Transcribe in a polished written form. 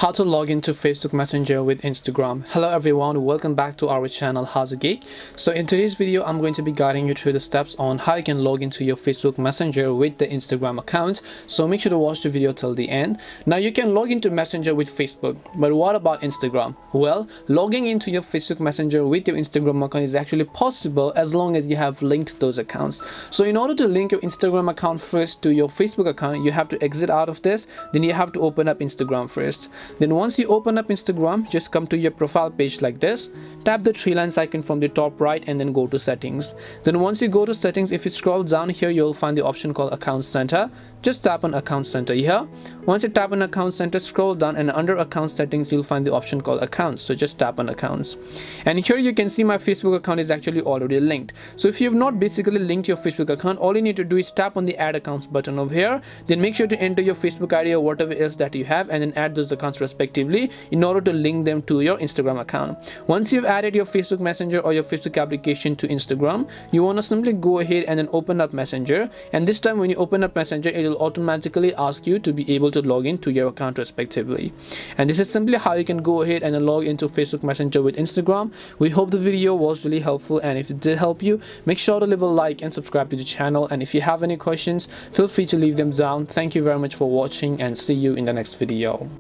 How to log into Facebook Messenger with Instagram. Hello everyone, welcome back to our channel How's a Geek. So in today's video I'm going to be guiding you through the steps on how you can log into your Facebook Messenger with the Instagram account. So make sure to watch the video till the end. Now you can log into Messenger with Facebook, but what about Instagram? Well, logging into your Facebook Messenger with your Instagram account is actually possible as long as you have linked those accounts. So in order to link your Instagram account first to your Facebook account, you have to exit out of this, then you have to open up Instagram first. Then once you open up Instagram, just come to your profile page like this, tap the three lines icon from the top right and then go to settings. Then once you go to settings, if you scroll down here, you'll find the option called account center. Just tap on account center here. Once you tap on account center, scroll down and under account settings you'll find the option called accounts. So just tap on accounts, and here you can see my Facebook account is actually already linked. So if you have not basically linked your Facebook account, all you need to do is tap on the add accounts button over here. Then make sure to enter your Facebook ID or whatever else that you have and then add those accounts respectively in order to link them to your Instagram account. Once you've added your Facebook Messenger or your Facebook application to Instagram, you want to simply go ahead and then open up Messenger, and this time when you open up Messenger, it will automatically ask you to be able to log in to your account respectively. And this is simply how you can go ahead and then log into Facebook Messenger with Instagram. We hope the video was really helpful, and if it did help you, make sure to leave a like and subscribe to the channel, and if you have any questions, feel free to leave them down. Thank you very much for watching and see you in the next video.